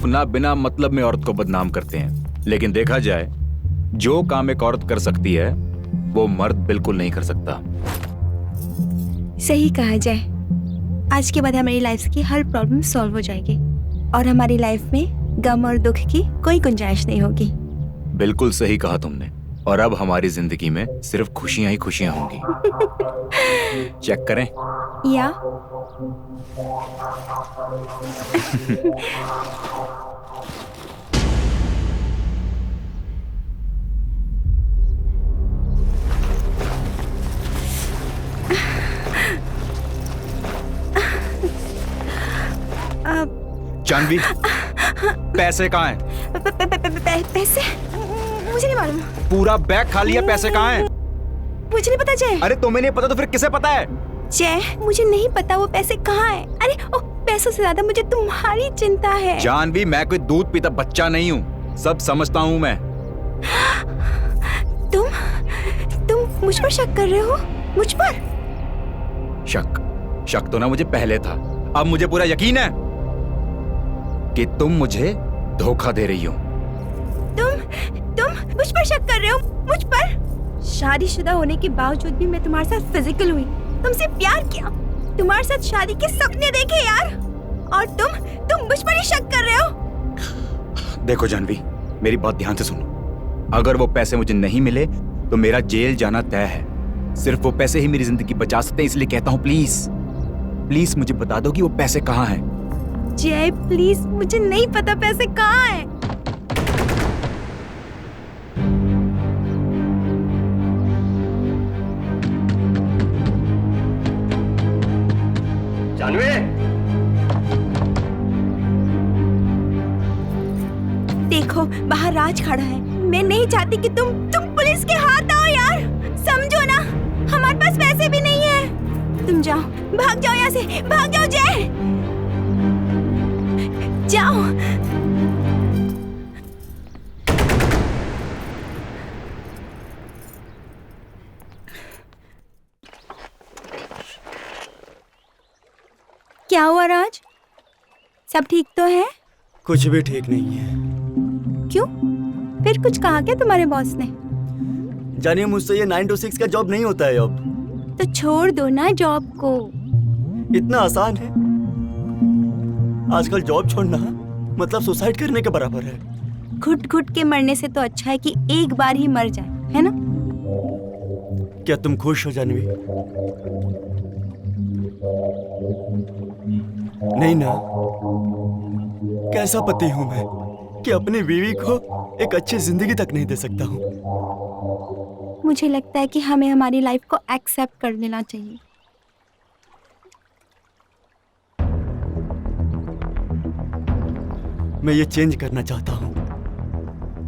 ना बिना मतलब में औरत को बदनाम करते हैं, लेकिन देखा जाए जो काम एक औरत कर सकती है वो मर्द बिल्कुल नहीं कर सकता। सही कहा जय। आज के बाद हमारी लाइफ की हर प्रॉब्लम सॉल्व हो जाएगी और हमारी लाइफ में गम और दुख की कोई गुंजाइश नहीं होगी। बिल्कुल सही कहा तुमने। और अब हमारी जिंदगी में सिर्फ खुशियां ही खुशियां होंगी। चेक करें? या जानवी, पैसे कहाँ हैं? पैसे मुझे नहीं मालूम। पूरा बैग खाली है, पैसे कहाँ हैं? मुझे नहीं पता जय। अरे तुम्हें नहीं पता तो फिर किसे पता है? जय मुझे नहीं पता वो पैसे कहाँ हैं। अरे पैसों से ज्यादा मुझे तुम्हारी चिंता है। जानवी, मैं कोई दूध पीता बच्चा नहीं हूँ, सब समझता हूँ मैं। तुम मुझ पर शक कर रहे हो? मुझ पर शक तो ना मुझे पहले था, अब मुझे पूरा यकीन है कि तुम मुझे धोखा दे रही हो। तुम मुझ पर शक कर रहे हो? मुझ पर? शादीशुदा होने के बावजूद भी मैं तुम्हारे साथ फिजिकल हुई, तुमसे प्यार किया, तुम्हारे साथ शादी के सपने देखे यार, और तुम मुझ पर ही शक कर रहे हो? देखो जानवी, मेरी बात ध्यान से सुनो। अगर वो पैसे मुझे नहीं मिले तो मेरा जेल जाना तय है। सिर्फ वो पैसे ही मेरी जिंदगी बचा सकते हैं, इसलिए कहता हूँ प्लीज मुझे बता दो कि वो पैसे कहाँ हैं। जय प्लीज, मुझे नहीं पता पैसे कहाँ हैं। जानवी, देखो बाहर राज खड़ा है। मैं नहीं चाहती कि तुम पुलिस के हाथ आओ यार। समझो ना, हमारे पास पैसे भी नहीं है। तुम जाओ, भाग जाओ यहाँ से, भाग जाओ जय, जाओ। क्या हुआ राज? सब ठीक तो है? कुछ भी ठीक नहीं है। क्यों? फिर कुछ कहा क्या तुम्हारे बॉस ने? जानिए, मुझसे ये 9 to 6 का जॉब नहीं होता है अब। तो छोड़ दो ना जॉब को। इतना आसान है? आजकल जॉब छोड़ना मतलब सुसाइड करने के बराबर है। घुट घुट के मरने से तो अच्छा है कि एक बार ही मर जाए, है ना? क्या तुम खुश हो जानवी? नहीं ना? कैसा पति हूं मैं कि अपनी बीवी को एक अच्छी जिंदगी तक नहीं दे सकता हूं। मुझे लगता है कि हमें हमारी लाइफ को एक्सेप्ट कर लेना चाहिए। मैं ये चेंज करना चाहता हूं।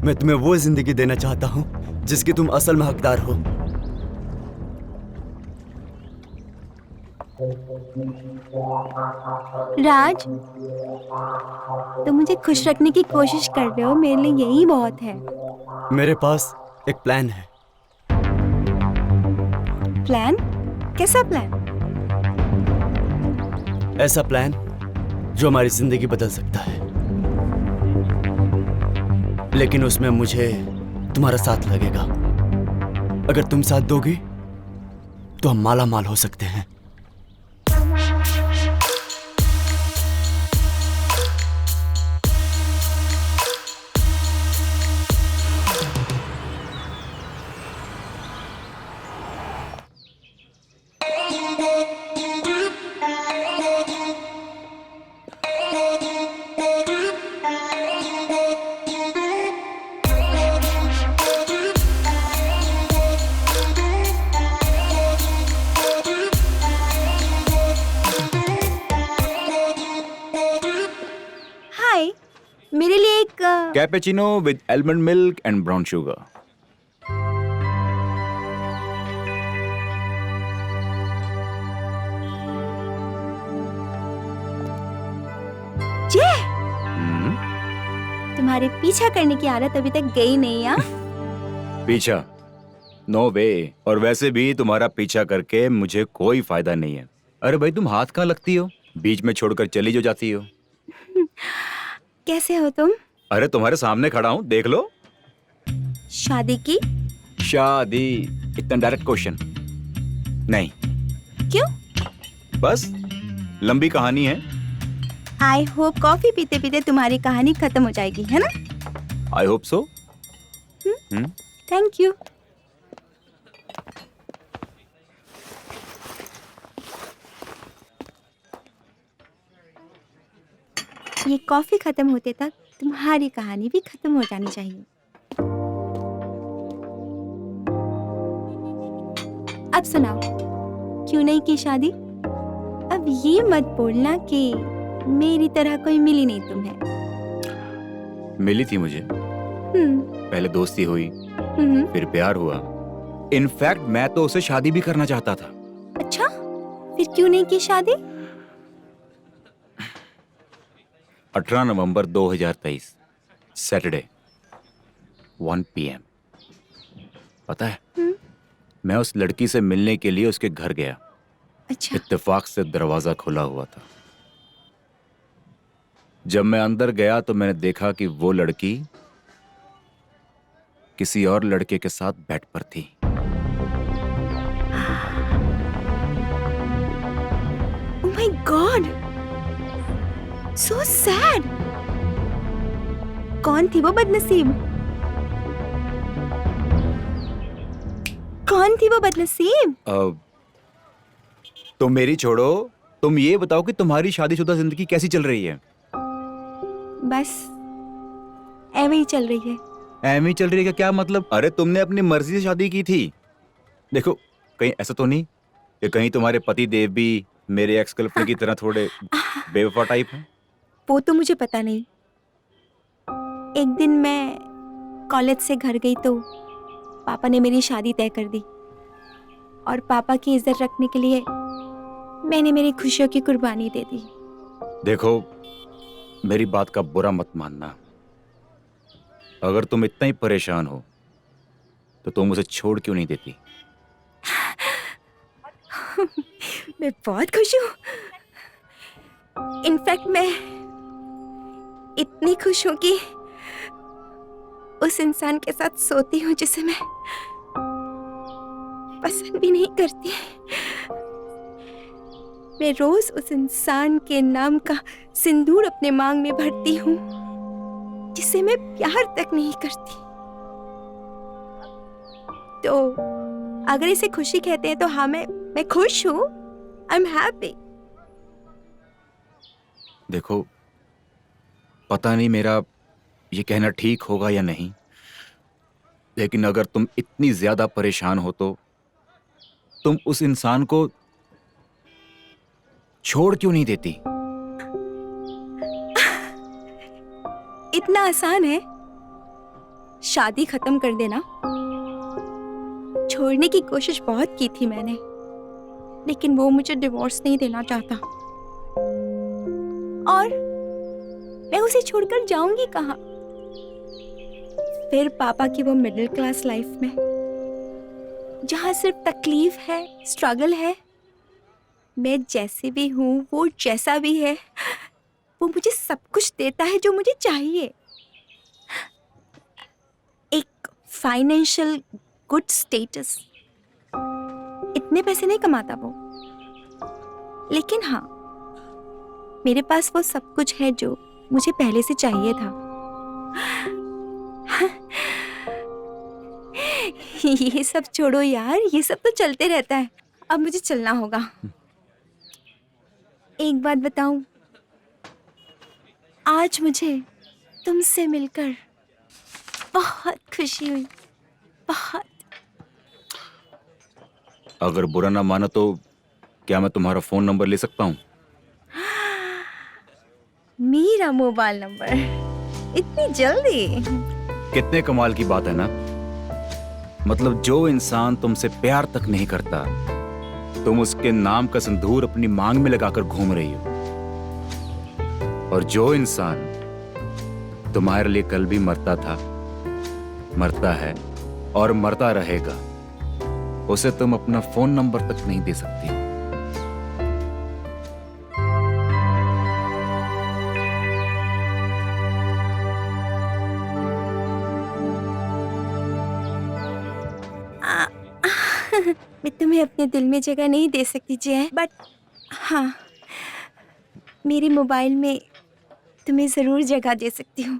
मैं तुम्हें वो जिंदगी देना चाहता हूं जिसकी तुम असल में हकदार हो। राज, तुम मुझे खुश रखने की कोशिश कर रहे हो, मेरे लिए यही बहुत है। मेरे पास एक प्लान है। प्लान? कैसा प्लान? ऐसा प्लान जो हमारी जिंदगी बदल सकता है, लेकिन उसमें मुझे तुम्हारा साथ लगेगा। अगर तुम साथ दोगी तो हम माला माल हो सकते हैं। एक cappuccino with almond milk and brown sugar. जे तुम्हारे पीछा करने की आदत अभी तक गई नहीं यार। पीछा? नो वे। और वैसे भी तुम्हारा पीछा करके मुझे कोई फायदा नहीं है। अरे भाई, तुम हाथ कहाँ लगती हो? बीच में छोड़कर चली जो जाती हो। कैसे हो तुम? अरे तुम्हारे सामने खड़ा हूँ, देख लो। शादी की? शादी? इतना डायरेक्ट क्वेश्चन नहीं। क्यों? बस लंबी कहानी है। आई होप कॉफी पीते पीते तुम्हारी कहानी खत्म हो जाएगी, है ना? I hope so. Thank you. ये कॉफी खत्म होते तक तुम्हारी कहानी भी खत्म हो जानी चाहिए। अब सुनाओ, क्यों नहीं की शादी? अब ये मत बोलना कि मेरी तरह कोई मिली नहीं तुम्हें। मिली थी मुझे। पहले दोस्ती हुई, फिर प्यार हुआ। इनफैक्ट मैं तो उसे शादी भी करना चाहता था। अच्छा, फिर क्यों नहीं की शादी? 18 नवंबर 2023 सैटरडे 1 PM। पता है, मैं उस लड़की से मिलने के लिए उसके घर गया। अच्छा। इत्तेफाक से दरवाजा खुला हुआ था। जब मैं अंदर गया तो मैंने देखा कि वो लड़की किसी और लड़के के साथ बेड पर थी। Oh my God! So sad! कौन थी वो बदनसीब? कौन थी वो बदनसीब? तुम मेरी छोड़ो, तुम ये बताओ कि तुम्हारी शादीशुदा जिंदगी कैसी चल रही है? बस ऐवे ही चल रही है। ऐਵੇਂ ही चल रही है क्या मतलब? अरे तुमने अपनी मर्जी से शादी की थी। देखो, कहीं ऐसा तो नहीं कि कहीं तुम्हारे पति देव भी मेरे एक्स गर्लफ्रेंड की तरह थोड़े बेवफा टाइप हैं? वो तो मुझे पता नहीं। एक दिन मैं कॉलेज से घर गई तो पापा ने मेरी शादी तय कर दी और पापा की इज्जत रखने के लिए मैंने मेरी खुशियों की कुर्बानी दे दी। देखो, मेरी बात का बुरा मत मानना। अगर तुम इतना ही परेशान हो तो तुम उसे छोड़ क्यों नहीं देती? मैं बहुत खुश हूँ। इनफैक्ट मैं इतनी खुश हूँ कि उस इंसान के साथ सोती हूँ जिसे मैं पसंद भी नहीं करती। मैं रोज उस इंसान के नाम का सिंदूर अपने मांग में भरती हूँ जिसे मैं प्यार तक नहीं करती। तो अगर इसे खुशी कहते हैं तो हाँ, मैं खुश हूँ। I am happy. देखो, पता नहीं मेरा ये कहना ठीक होगा या नहीं, लेकिन अगर तुम इतनी ज्यादा परेशान हो तो तुम उस इंसान को छोड़ क्यों नहीं देती? इतना आसान है शादी खत्म कर देना। छोड़ने की कोशिश बहुत की थी मैंने, लेकिन वो मुझे डिवोर्स नहीं देना चाहता। और मैं उसे छोड़कर जाऊंगी कहाँ? फिर पापा की वो मिडिल क्लास लाइफ में जहां सिर्फ तकलीफ है, स्ट्रगल है। मैं जैसे भी हूँ, वो जैसा भी है, वो मुझे सब कुछ देता है जो मुझे चाहिए। एक फाइनेंशियल गुड स्टेटस। इतने पैसे नहीं कमाता वो, लेकिन हाँ, मेरे पास वो सब कुछ है जो मुझे पहले से चाहिए था। ये सब छोड़ो यार, ये सब तो चलते रहता है। अब मुझे चलना होगा। एक बात बताऊं, आज मुझे तुमसे मिलकर बहुत खुशी हुई, बहुत। अगर बुरा ना मानो तो क्या मैं तुम्हारा फोन नंबर ले सकता हूँ? मेरा मोबाइल नंबर इतनी जल्दी? कितने कमाल की बात है ना। मतलब जो इंसान तुमसे प्यार तक नहीं करता, तुम उसके नाम का सिंदूर अपनी मांग में लगाकर घूम रही हो। और जो इंसान तुम्हारे लिए कल भी मरता था, मरता है और मरता रहेगा, उसे तुम अपना फोन नंबर तक नहीं दे सकती। मैं तुम्हें अपने दिल में जगह नहीं दे सकती जय, बट हाँ, मेरे मोबाइल में तुम्हें जरूर जगह दे सकती हूँ।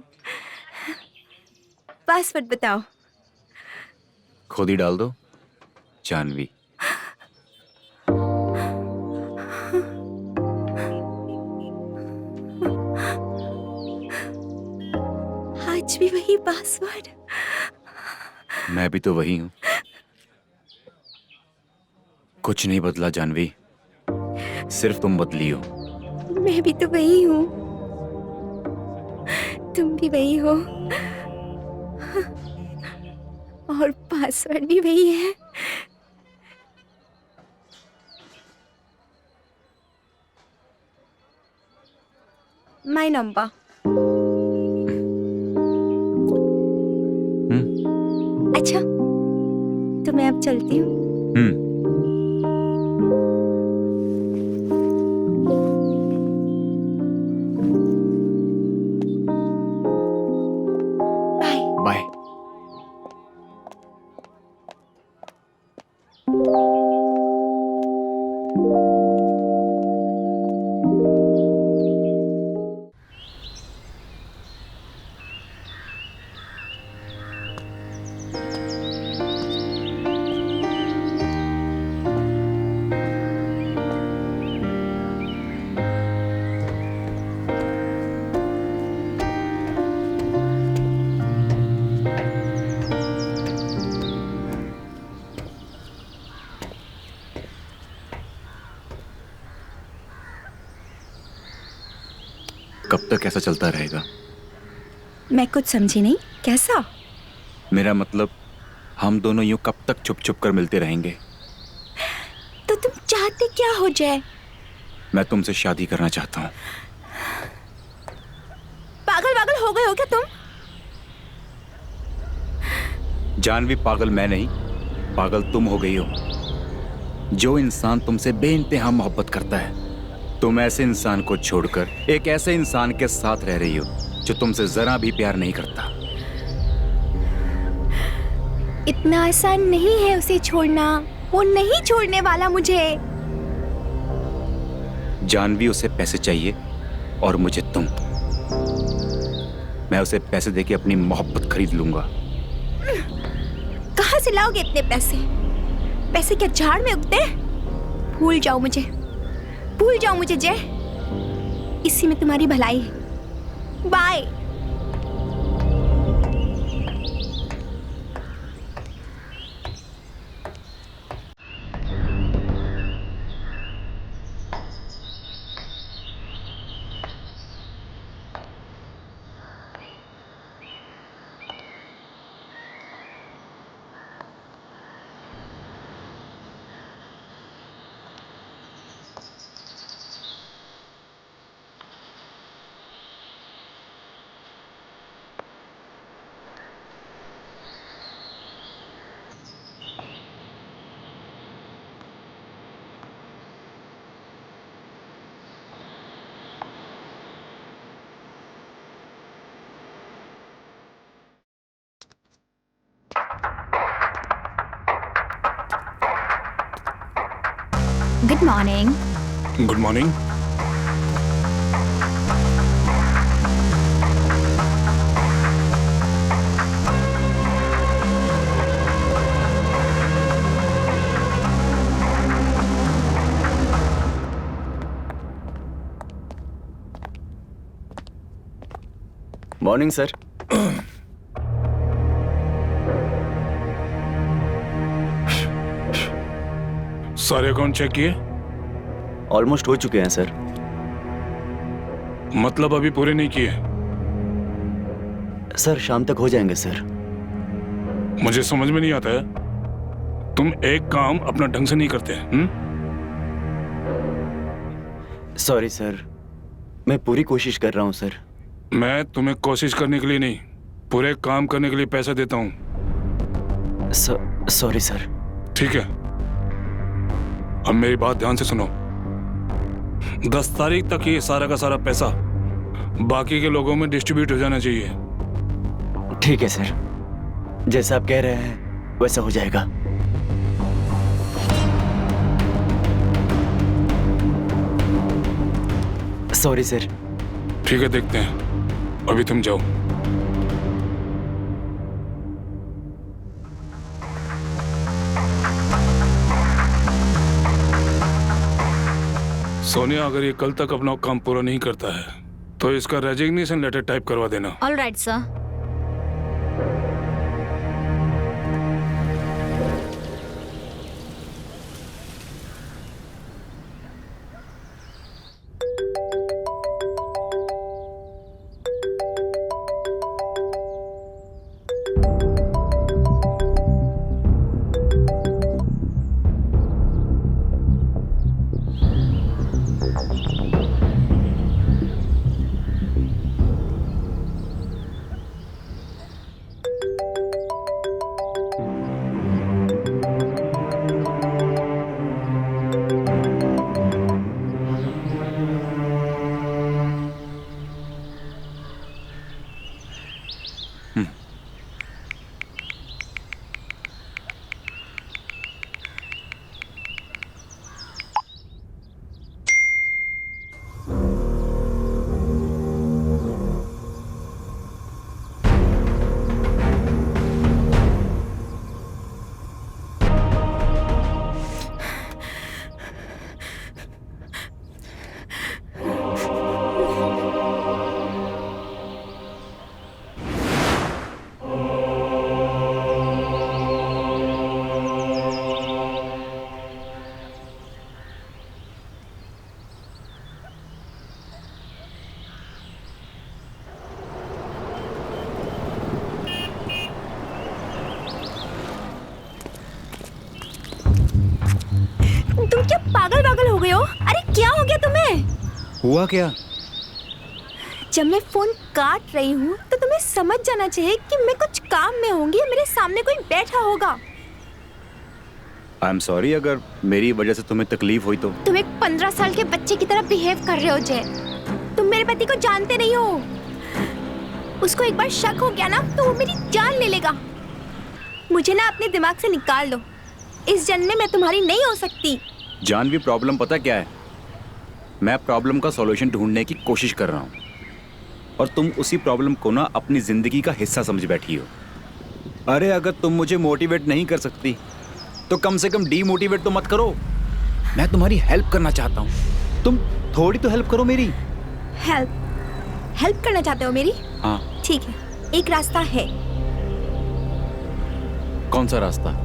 पासवर्ड बताओ। खुद ही डाल दो, जानवी। आज भी वही पासवर्ड? मैं भी तो वही हूं। कुछ नहीं बदला जानवी, सिर्फ तुम बदली हो। मैं भी तो वही हूँ, तुम भी वही हो, और पासवर्ड भी वही है। My number. अच्छा, तो मैं अब चलती हूँ। बाय। कब तक ऐसा चलता रहेगा? मैं कुछ समझी नहीं, कैसा? मेरा मतलब, हम दोनों यूं कब तक छुप छुप कर मिलते रहेंगे? तो तुम चाहते क्या हो जय? मैं तुमसे शादी करना चाहता हूँ। पागल पागल हो गए हो क्या तुम? जानवी, पागल मैं नहीं, पागल तुम हो गई हो। जो इंसान तुमसे बेइंतहा मोहब्बत करता है, तुम ऐसे इंसान को छोड़कर एक ऐसे इंसान के साथ रह रही हो जो तुमसे जरा भी प्यार नहीं करता। इतना आसान नहीं है उसे छोड़ना, वो नहीं छोड़ने वाला मुझे। जानवी, उसे पैसे चाहिए और मुझे तुम। मैं उसे पैसे देके अपनी मोहब्बत खरीद लूंगा। कहाँ से लाओगे इतने पैसे? पैसे क्या झाड़ में उगते? भूल जाओ मुझे, भूल जाओ मुझे जय, इसी में तुम्हारी भलाई है। Bye. Good morning. Good morning. Morning sir. सारे अकाउंट चेक किए? ऑलमोस्ट हो चुके हैं सर। मतलब अभी पूरे नहीं किए? सर शाम तक हो जाएंगे सर। मुझे समझ में नहीं आता है, तुम एक काम अपना ढंग से नहीं करते। सॉरी सर, मैं पूरी कोशिश कर रहा हूँ सर। मैं तुम्हें कोशिश करने के लिए नहीं, पूरे काम करने के लिए पैसा देता हूँ। Sorry sir. ठीक है, अब मेरी बात ध्यान से सुनो। 10 तारीख तक ये सारा का सारा पैसा बाकी के लोगों में डिस्ट्रीब्यूट हो जाना चाहिए। ठीक है सर, जैसा आप कह रहे हैं वैसा हो जाएगा। Sorry sir. ठीक है, देखते हैं, अभी तुम जाओ। सोनिया, अगर ये कल तक अपना काम पूरा नहीं करता है तो इसका रेजिग्नेशन लेटर टाइप करवा देना। All right sir. तुम क्या पागल हो गए हो? अरे क्या हो गया तुम्हें? हुआ क्या? जब मैं फोन काट रही हूँ तो तुम्हें समझ जाना चाहिए कि मैं कुछ काम में होंगी, मेरे सामने कोई बैठा होगा। आई एम सॉरी अगर मेरी वजह से तुम्हें तकलीफ हुई तो। तुम एक 15 साल के बच्चे की तरह बिहेव कर रहे हो जय। तुम मेरे पति को जानते नहीं हो। उसको एक बार शक हो गया ना तो वो मेरी जान ले लेगा। मुझे ना अपने दिमाग से निकाल दो। इस जन्म में मैं तुम्हारी नहीं हो सकती। जानवी, प्रॉब्लम पता क्या है? मैं प्रॉब्लम का सॉल्यूशन ढूंढने की कोशिश कर रहा हूँ और तुम उसी प्रॉब्लम को ना अपनी जिंदगी का हिस्सा समझ बैठी हो। अरे अगर तुम मुझे मोटिवेट नहीं कर सकती तो कम से कम डीमोटिवेट तो मत करो। मैं तुम्हारी हेल्प करना चाहता हूँ, तुम थोड़ी तो हेल्प करो मेरी। हेल्प करना चाहते हो मेरी? हाँ। ठीक है, एक रास्ता है। कौन सा रास्ता?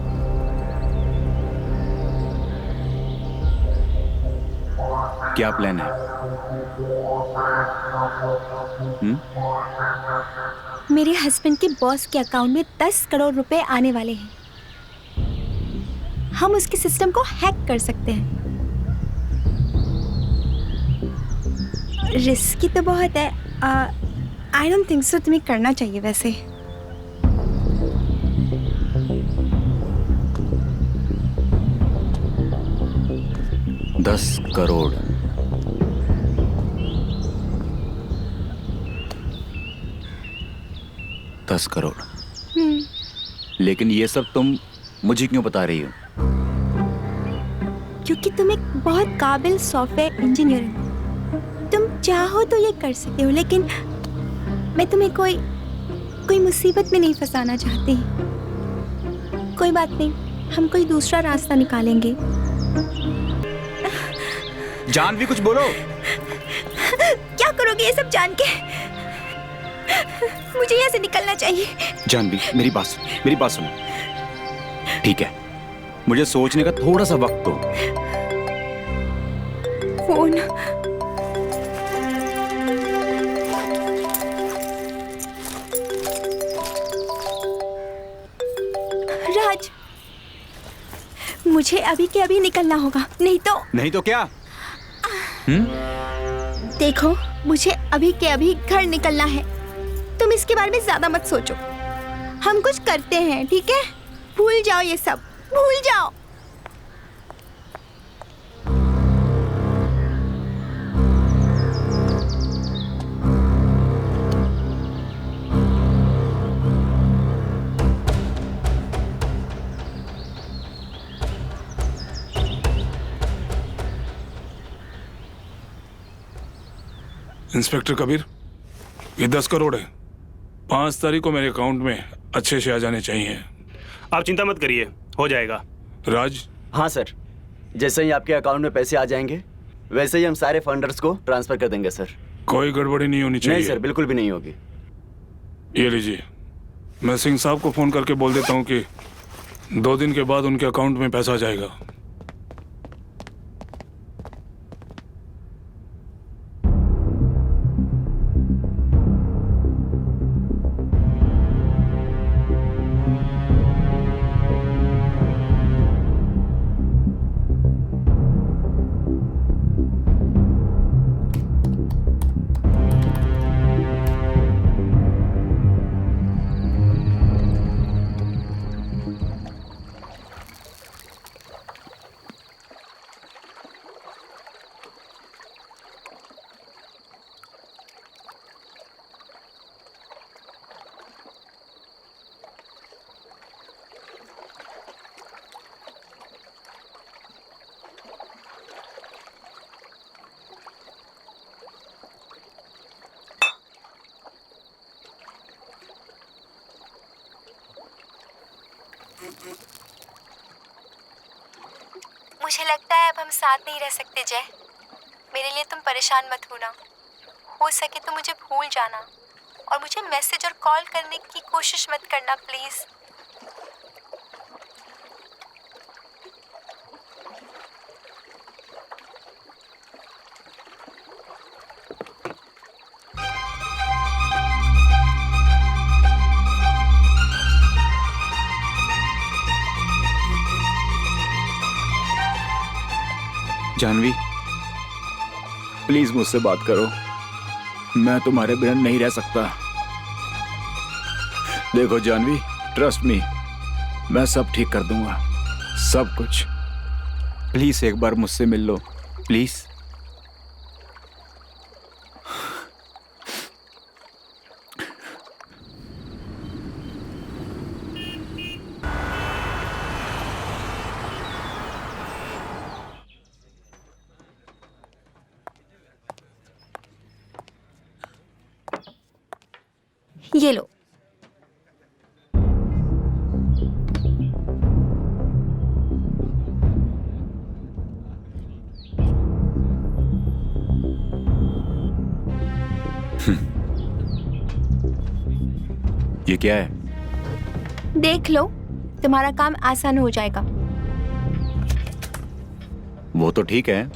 क्या प्लान है? मेरे हस्बैंड के बॉस के अकाउंट में 10 करोड़ रुपए आने वाले हैं। हम उसके सिस्टम को हैक कर सकते हैं। रिस्की तो बहुत है। आई डोंट थिंक सो तुम्हें करना चाहिए वैसे। $10 करोड़। $10 करोड़। लेकिन ये सब तुम मुझे क्यों बता रही हो? क्योंकि तुम एक बहुत काबिल सॉफ्टवेयर इंजीनियर हो। तुम चाहो तो ये कर सकते हो, लेकिन मैं तुम्हें कोई मुसीबत में नहीं फंसाना चाहती। कोई बात नहीं, हम कोई दूसरा रास्ता निकालेंगे। जानवी, कुछ बोलो। क्या करोगे ये सब जान के? मुझे यहाँ से निकलना चाहिए। जानवी, मेरी बात सुनो। ठीक है, मुझे सोचने का थोड़ा सा वक्त दो। फोन। मुझे अभी के अभी निकलना होगा, नहीं तो क्या? देखो, मुझे अभी के अभी घर निकलना है। तुम इसके बारे में ज्यादा मत सोचो। हम कुछ करते हैं, ठीक है? भूल जाओ ये सब, भूल जाओ। इंस्पेक्टर कबीर, ये 10 करोड़ है। 5 तारीख को मेरे अकाउंट में अच्छे से आ जाने चाहिए। आप चिंता मत करिए, हो जाएगा। राज? हाँ सर, जैसे ही आपके अकाउंट में पैसे आ जाएंगे वैसे ही हम सारे फंडर्स को ट्रांसफर कर देंगे सर। कोई गड़बड़ी नहीं होनी चाहिए। नहीं सर, बिल्कुल भी नहीं होगी। ये लीजिए, मैं सिंह साहब को फोन करके बोल देता हूँ कि 2 दिन के बाद उनके अकाउंट में पैसा आ जाएगा। मुझे लगता है अब हम साथ नहीं रह सकते जय। मेरे लिए तुम परेशान मत होना। हो सके तो मुझे भूल जाना और मुझे मैसेज और कॉल करने की कोशिश मत करना प्लीज। जानवी, प्लीज मुझसे बात करो। मैं तुम्हारे बिना नहीं रह सकता। देखो जानवी, ट्रस्ट मी, मैं सब ठीक कर दूंगा, सब कुछ। प्लीज एक बार मुझसे मिल लो, प्लीज। ये लो। ये क्या है? देख लो, तुम्हारा काम आसान हो जाएगा। वो तो ठीक है,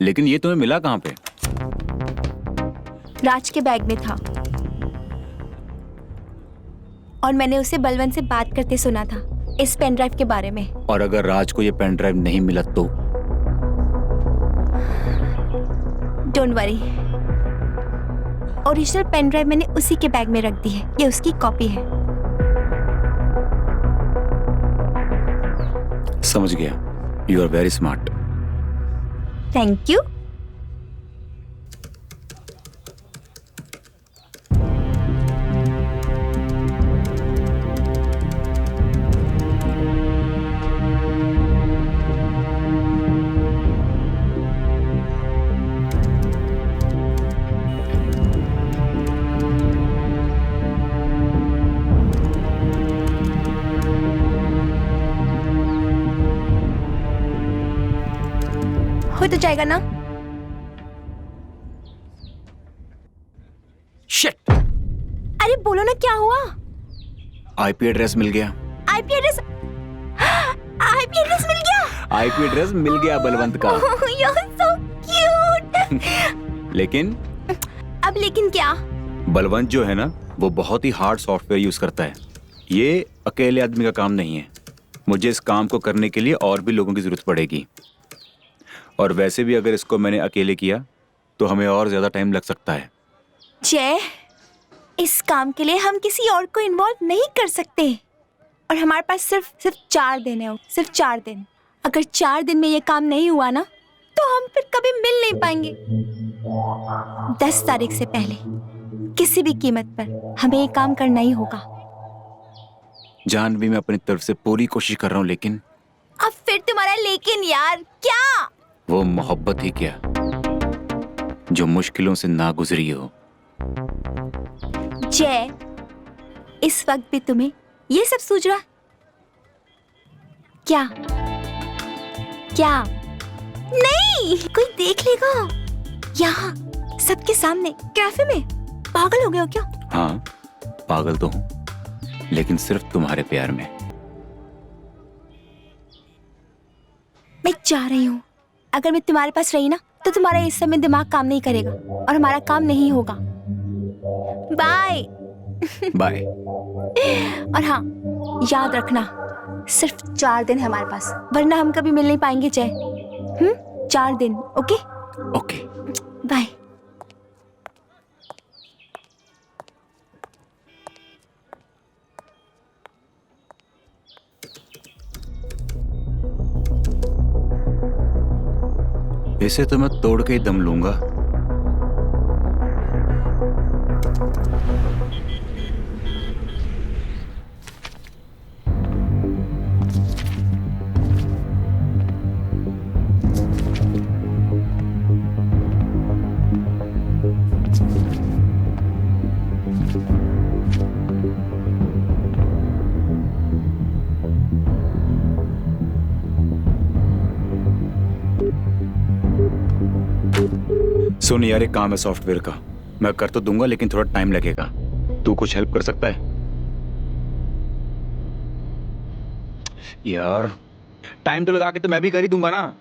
लेकिन ये तुम्हें मिला कहाँ पे? राज के बैग में था और मैंने उसे बलवंत से बात करते सुना था इस पेन ड्राइव के बारे में। और अगर राज को ये पेन ड्राइव नहीं मिला तो? Don't worry, original pen drive मैंने उसी के बैग में रख दी है। ये उसकी कॉपी है। समझ गया। You are very smart. Thank you. हो तो जाएगा ना? शिट! अरे बोलो ना, क्या हुआ? आईपी एड्रेस मिल गया। IP address? आईपी एड्रेस मिल गया? आईपी एड्रेस मिल गया बलवंत का। You're so cute. लेकिन? अब लेकिन क्या? बलवंत जो है ना, वो बहुत ही हार्ड सॉफ्टवेयर यूज करता है। ये अकेले आदमी का काम नहीं है। मुझे इस काम को करने के लिए और भी लोगों की जरूरत पड़ेगी, और वैसे भी अगर इसको मैंने अकेले किया तो हमें और ज्यादा टाइम लग सकता है। जय, इस काम के लिए हम किसी और को इन्वॉल्व नहीं कर सकते, और हमारे पास सिर्फ 4 दिन है, सिर्फ 4 दिन। अगर 4 दिन में ये काम नहीं हुआ ना तो हम फिर कभी मिल नहीं पाएंगे। 10 तारीख से पहले किसी भी कीमत पर हमें ये काम करना ही होगा। जानवी, मैं अपनी तरफ से पूरी कोशिश कर रहा हूँ, लेकिन अब फिर तुम्हारा लेकिन यार क्या? वो मोहब्बत ही क्या जो मुश्किलों से ना गुजरी हो। जय, इस वक्त भी तुम्हें ये सब सूझ रहा? क्या क्या? नहीं, कोई देख लेगा यहाँ सबके सामने कैफे में। पागल हो गए हो क्या? हाँ, पागल तो हूँ, लेकिन सिर्फ तुम्हारे प्यार में। मैं जा रही हूँ। अगर मैं तुम्हारे पास रही ना तो तुम्हारा इस समय दिमाग काम नहीं करेगा और हमारा काम नहीं होगा। बाय। बाय। और हाँ, याद रखना सिर्फ 4 दिन है हमारे पास, वरना हम कभी मिल नहीं पाएंगे जय। 4 दिन। Okay okay, bye. इसे तो मैं तोड़ के ही दम लूंगा। सुन यार, एक काम है सॉफ्टवेयर का, मैं कर तो दूंगा लेकिन थोड़ा टाइम लगेगा। तू कुछ हेल्प कर सकता है यार? टाइम तो लगा के तो मैं भी कर ही दूंगा ना।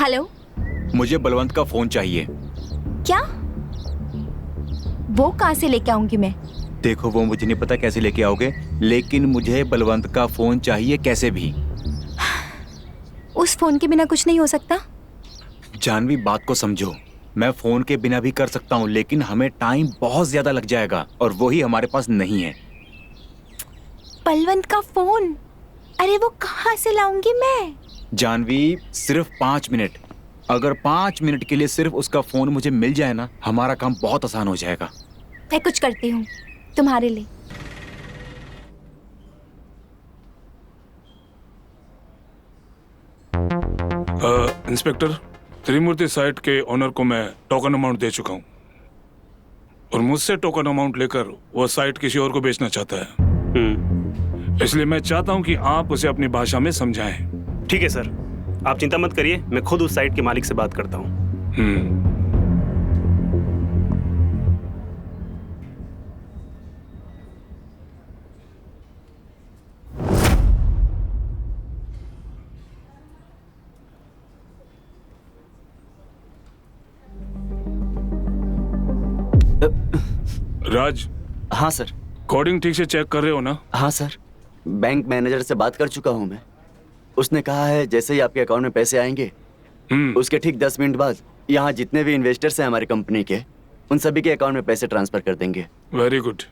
हेलो, मुझे बलवंत का फोन चाहिए। क्या? वो कहाँ से लेके आऊंगी मैं? देखो, वो मुझे नहीं पता कैसे लेके आओगे, लेकिन मुझे बलवंत का फोन चाहिए कैसे भी। उस फोन के बिना कुछ नहीं हो सकता। जानवी, बात को समझो। मैं फोन के बिना भी कर सकता हूँ, लेकिन हमें टाइम बहुत ज्यादा लग जाएगा और वो ही हमारे पास नहीं है। बलवंत का फोन? अरे वो कहाँ से लाऊंगी मैं? जानवी, सिर्फ 5 मिनट। अगर 5 मिनट के लिए सिर्फ उसका फोन मुझे मिल जाए ना, हमारा काम बहुत आसान हो जाएगा। मैं कुछ करती हूँ तुम्हारे लिए। इंस्पेक्टर, त्रिमूर्ति साइट के ओनर को मैं टोकन अमाउंट दे चुका हूँ और मुझसे टोकन अमाउंट लेकर वो साइट किसी और को बेचना चाहता है। इसलिए मैं चाहता हूँ कि आप उसे अपनी भाषा में समझाएं। ठीक है सर, आप चिंता मत करिए, मैं खुद उस साइट के मालिक से बात करता हूँ। राज, हाँ सर। कोडिंग ठीक से चेक कर रहे हो ना? हाँ सर, बैंक मैनेजर से बात कर चुका हूँ मैं। उसने कहा है जैसे ही आपके अकाउंट में पैसे आएंगे उसके ठीक 10 मिनट बाद यहाँ जितने भी इन्वेस्टर्स हैं हमारी कंपनी के, उन सभी के अकाउंट में पैसे ट्रांसफर कर देंगे। Very good.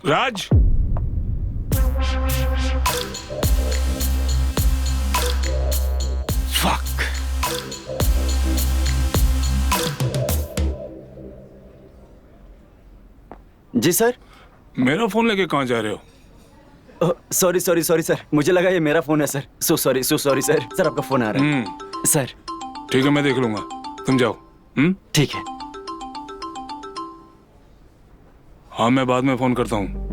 राज, फक। जी सर। मेरा फोन लेके कहाँ जा रहे हो? सॉरी सॉरी सॉरी सर, मुझे लगा ये मेरा फोन है sir. So sorry sir. Sir आपका फोन आ रहा है। सर ठीक है, मैं देख लूंगा, तुम जाओ। ठीक है। हाँ, मैं बाद में फोन करता हूँ।